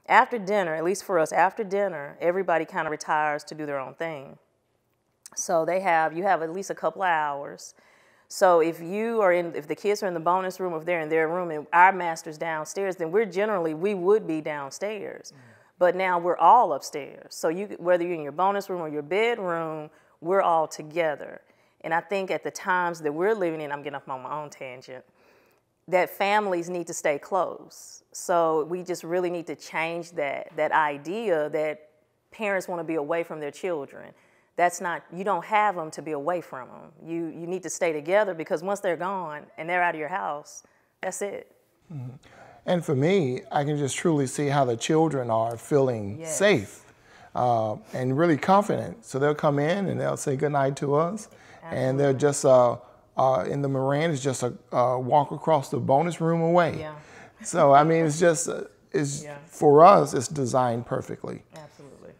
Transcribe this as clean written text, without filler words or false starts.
after dinner, at least for us, after dinner, everybody kind of retires to do their own thing. So you have at least a couple of hours. So if the kids are in the bonus room, if they're in their room and our master's downstairs, then we would be downstairs. But now we're all upstairs. So whether you're in your bonus room or your bedroom, we're all together. And I think at the times that we're living in, I'm getting off on my own tangent, that families need to stay close. So we just really need to change that idea that parents want to be away from their children. That's not, you don't have them to be away from them. You need to stay together, because once they're gone and they're out of your house, that's it. Mm-hmm. And for me, I can just truly see how the children are feeling safe and really confident. So they'll come in and they'll say goodnight to us. Absolutely. And they're just, in the Moran, it's just a walk across the bonus room away. So, I mean, it's just, for us, it's designed perfectly. Absolutely.